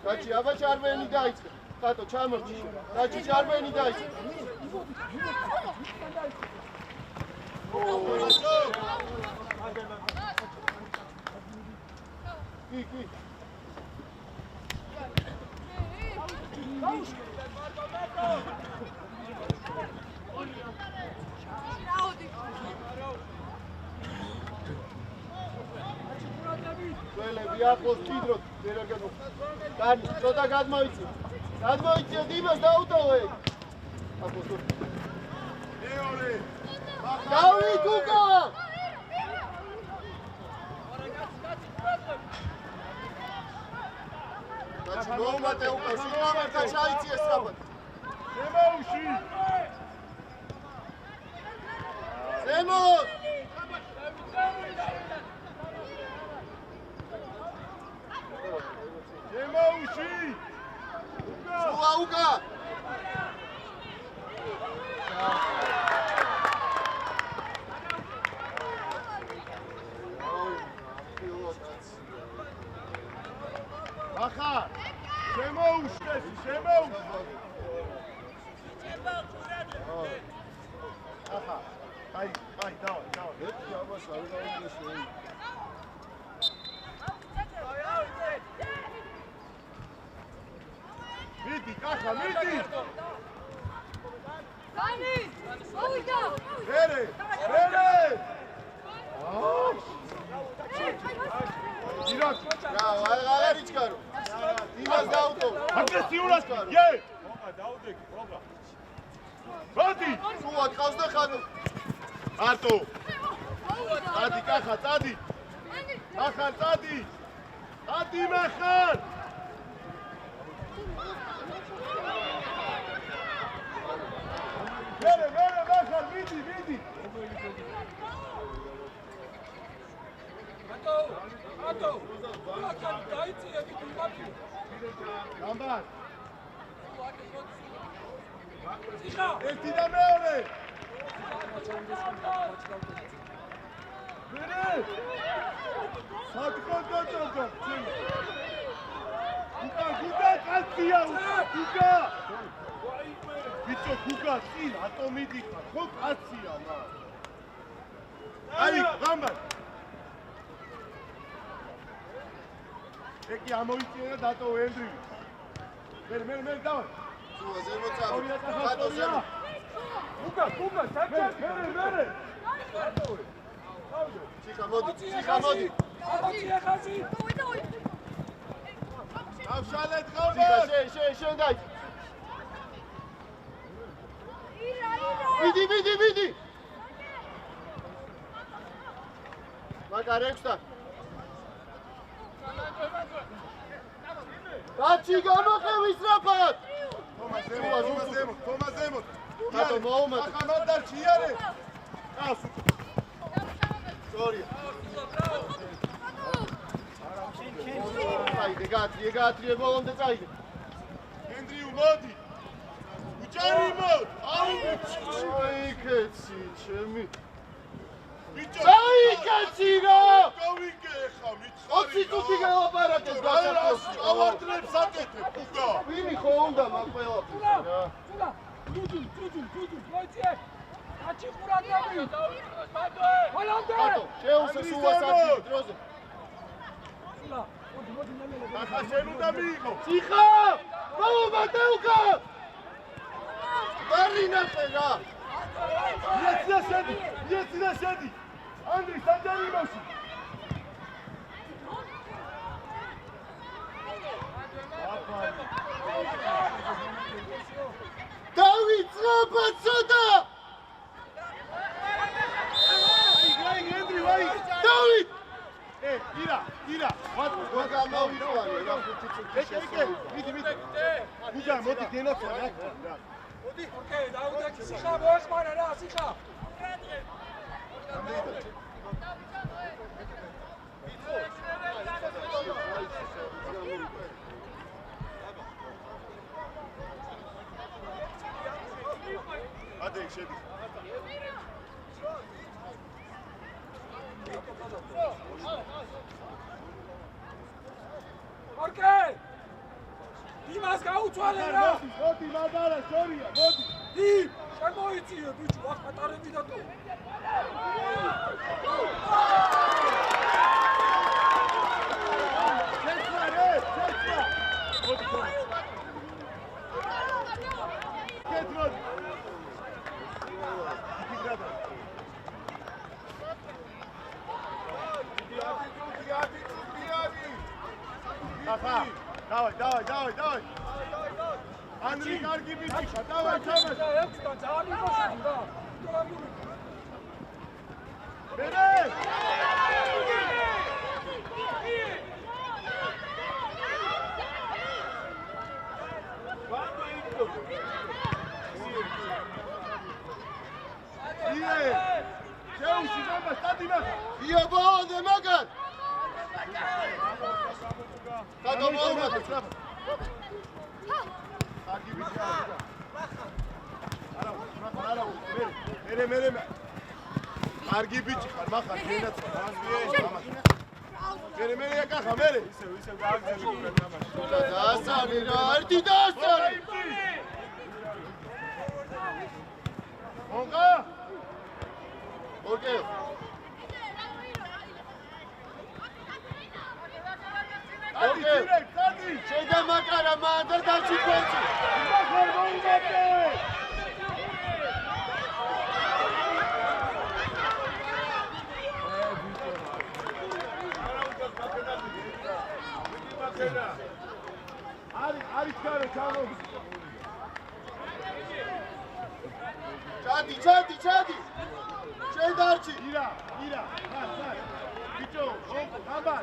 Kaçı yavaş armeni dayısı. Tato çamurçu. Kaçı armeni dayısı. Ki. Böyle bir yapos tidrot deragano. Dan çota gadmoici. Gadmoici dimas da autove. Apostol. მეორე. Davi Tuka. Kaçı moumate uka, şunamar kaçayıcı esrabat. შემოუში. Semot. შემოუში. Uka. ახა შემოუშეს ახა აი დავა ერთი აბას არ გავიგეშე. მიდი კახა მიდი Dani! Mauida! ვერე ირაკ რა, აღარ იჩქარო. იმას დაუტო. აგრესიულად ე დაუდეკი პროგრამ ბადი სულა ყავს და ხანო. არტო წადი კახა წადი ახარ წადი მახარ ვერე მახარ მიდი ატო აკან დაიწიები თუმაფი გამბარ სიხა ერთი და მეორე ვერე საკონტონტონტო გუგა კაცია გუგა ბიჭო გუგა წინ ატომიდი ხარ ხო კაცია მა აი გამბარ ეკი ამოიწინა დატო ენდრივი მე დავა სულა ზემოწავ. ხატო ზემო. გუგა მე სიხა მოდი. ახაზი ავშალეთ სიხა გამბარ შენ დაი. მიდი. მაგარ ექვსთან. კაცი გამოყევი სწრაფად. თომა ზემოთ ატო მოუმატე. ახლა მანდარჩი იარე ას სორია. აი გაათრიე ბოლომდე წაიდე. ენდრიუ მოდი უჯარი მოდ აი კაცი ჩემი. ბიჭო აი კაცი რა. გავიგე ხა მიცხრი 20 წუთი გელაპარაკეს გასაკეთებს. ავარდრებს აკეთებ უგა ვინი ხო უნდა მაგ ყველაფერს რა. სულა ჯუჯუ მოიწიე აჩი ყურადღები ბოლომდე ატო შეუსე სულა საათი დროზე. სულა მოდი ნემელე ახლა შენ უნდა მიიღო სიხა! მოუმატე უკა! დარინახე რა! იეცი და შედი. ანდრი სამჯერ იმავში. დავით ხრობა ცოტა. აი, ანდრი, ვაი. დავით. ირა. გამოვიყვანე რა ხუთი წუთი შესწავლე. მიდი. გუგა, მოდი გენოცვა რა. ოკეი, დაუდექი სიხა მოეხმარა რა, სიხა. ადე შედი. ოკეი. იმას გაუცვალე რა. მოდი, მაგარა შორია, მოდი. დი, შემოიწიე ბიჭო, ახატარები და თო. Давай. Андрей, карги битиха, давай, чамаш. ექვსთან ძალიან იმოშები რა. Бери! შეუში ზამბა, სტადი ნახა. იაბაოდე მაგარ. გადო მოვიდა. კარგი ბიჭია. არა, მერე. კარგი ბიჭი ხარ, მახარ, გენაც მერე აკახა, მერე. ისევ გააგზავნა უკვე თამაში. დაასწარი რა, ერთი დაასწარი. მონღა. ოკეი. Კარგი. შედა მაკარა მანდა დაჩიკვეცი. მახარ მოიგებე. არის კარო ჩამო. ჩადი. შედარჩი. ირა. ბიჭო, აბა.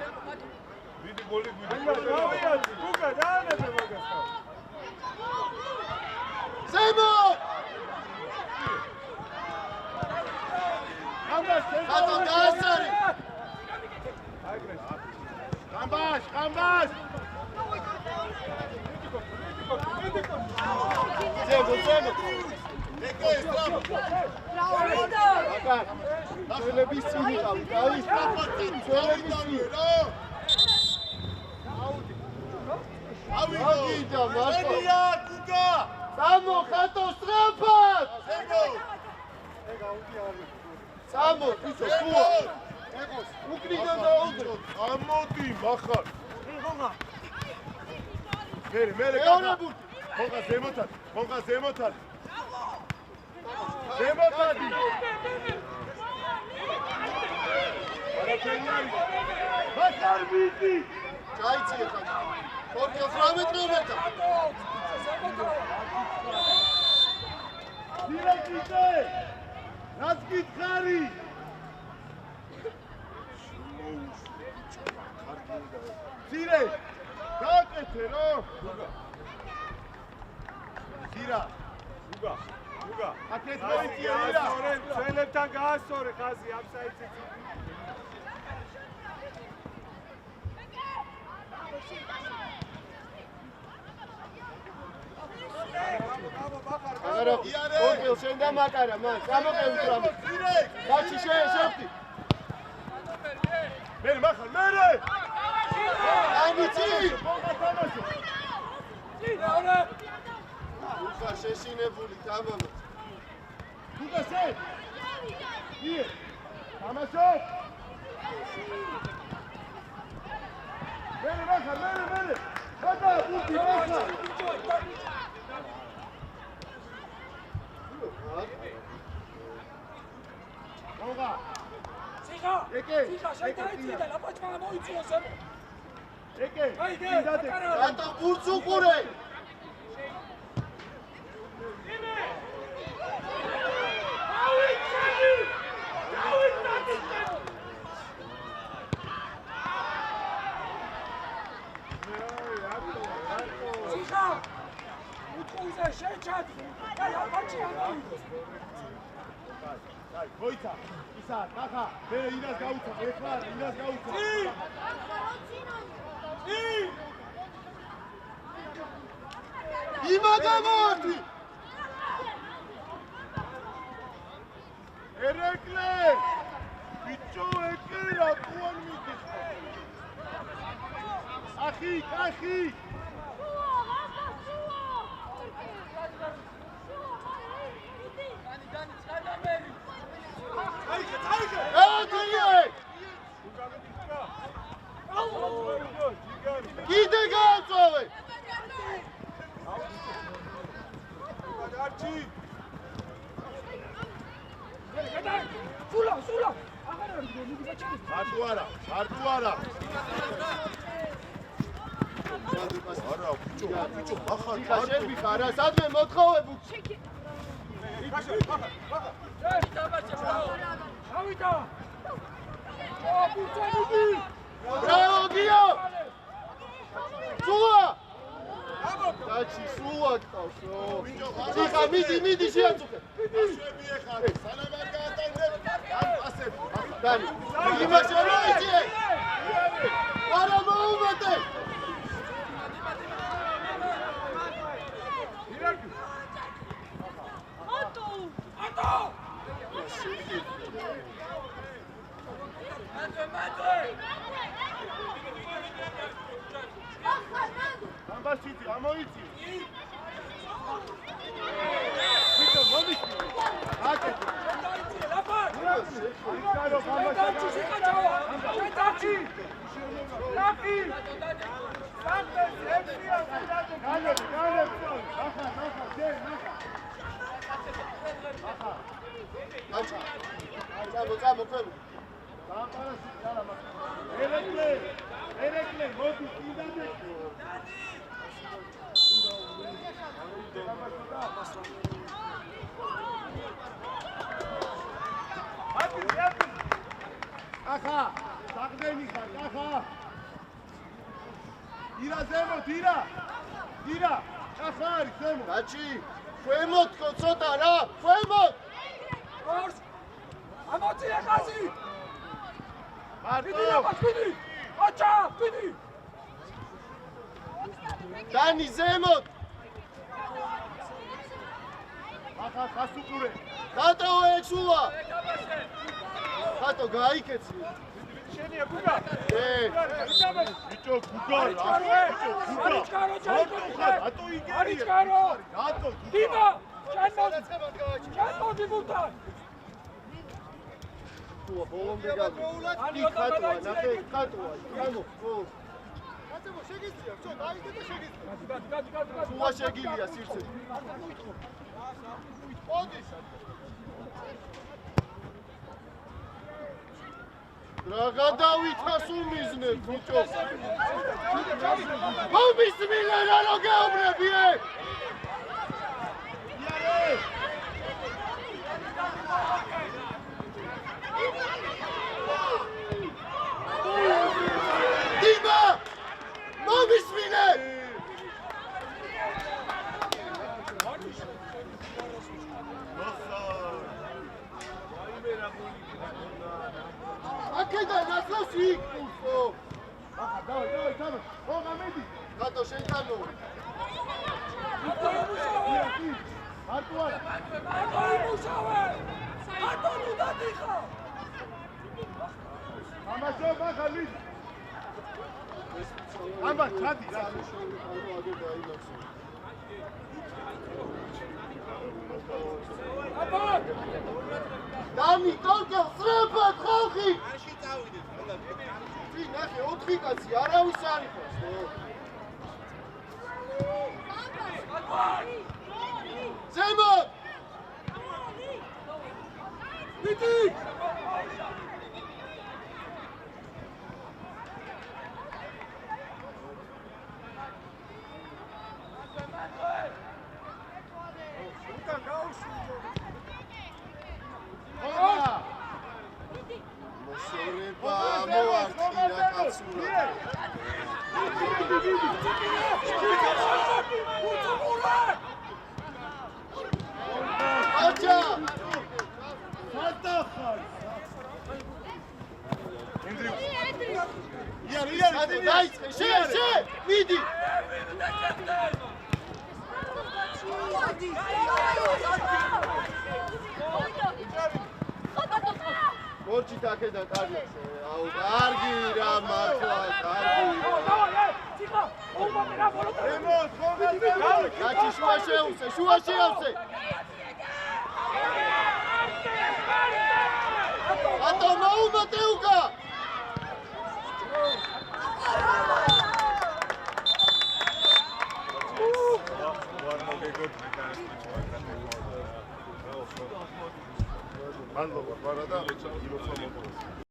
დიდი გოლი გვიდი. გუგა, დაანებე მაგას. ზემო! გადო დაასწარი. Გამბას. ზემო. ეკო ესტრაფა. მაგარ. ნახელების წინი ყავი. გავის ტრაფატი. ძველების წინი რა. ავიდა მარტო. ენია გუგა. სამო ხატო სტრაფად. ზემო. სამო ისო სუა. ეკოს უკრიდან დაუდრო. ამოდი მახარ. მერე მეორე ბურთი. მონღა ზემოთად. ზემოთადი. მახარ ბიჭი. ჩაიწიე ხან. 48 მეტრა. დირექტორე. რაც გითხარი? ძირე. გააკეთე რა. ძირა. გუგა. აკეთ მოიწია ძირა. ჩვენებთან გაასწორე ხაზი ამ საიტზე. არა, ოკეი, შენ და მაკარა, მან, გამოყევი ტრამი. გაჩი შევხდი. მერე. ამიცი! თამაშო. უხა შეშინებული თამამო. გუგა შე. ие. თამაშო. მერე. გადა, ბუთი მახა. ეკე თიხა შეიტანე და ლაპაჩმა მოიწიოს ემო. ეკე აიგე, დადე რატო ბურთს უყურე? თიხა უწყუზე შეჩად და ლაპაჩი ამოიწოს. აი მოიცა ისა ნახა მე ინას გაუცა ეხლა ინას გაუცა იმა გამორდი ერეკლე ბიჭო ეკე რა თუან მიდის ახი კახი კიდე გააწოვე სულა აღარ არის მიდი ბაჭი მარტო არა არა ბიჭო ახალ თიხა შენ ხარა სადმე მოთხოვებու ავიდა აბუცანიდი ბრავო გიო სულა დაჩი სულა გყავსო თიხა მიდი შეაწუხე შვები ეხარე სანამ არ გაატარებ ამ პასები დანი იმას მოიწიე არა მოუმეტე ამბასიტი ამოიწი ბიჭო მომიწი აკეთე იკარო გამაშა შეტაჩი ლაფი განები ნახა ჯერ ნახა აჩა წამო ქვევი გამპარასი არა მაგ ერეკლე მოდი კიდამდე ახა საგდენი ხარ ახა ირა ზემოთ ირა ახა არის ზემოთ დაჩი ქვემოთ ხო ცოტა რა ქვემოთ ორს ამოწია ხაზი მარტო პიდი აჩა პიდი დანი ზემოთ ახა ხასუყურე დატოვე ექსულა ხატო გაიკეცი შენია გუგა ბიჭო გუგა არიჩკარო ჯაიკოთიხე რატო იგერია არიჩკარო რატო დიმა შენ მოდი ბუტან სულა ბოლომდე გავა ხატოა ნახე ხატოა გამო ხო კაცო შეგიძლია ხო დაიდე და შეგიძლია სულა შეგილია სირცე ოდის რა დავითას უმიზნებ ბიჭო მომისმინე რა რო გეუბნები დიმა მომისმინე აქედან ასლავს იქნუსო ახა დავай თამაშ ხო გამედი ხატო შენ თანო მარტო არა ამასო მაგალი ამბა ჩადი რა დანი თორკე სრაფად ხალხი წინ ნახე 4 კაცი არავის არ იყოს ზემოთ ხომა მოსევრება მოარტყია კაცურად. აჩა! გადახარ დაიწყე, შე, მიდი! მორჩი დაკედა კარგი. აუ, კარგი რა მართლა, კარგი. ემოს ხომა გაჩი შუა შეავსე, შუა შეავსე. ატო მოუმატეუკა. მადლობა, პარა და იმოწმობა.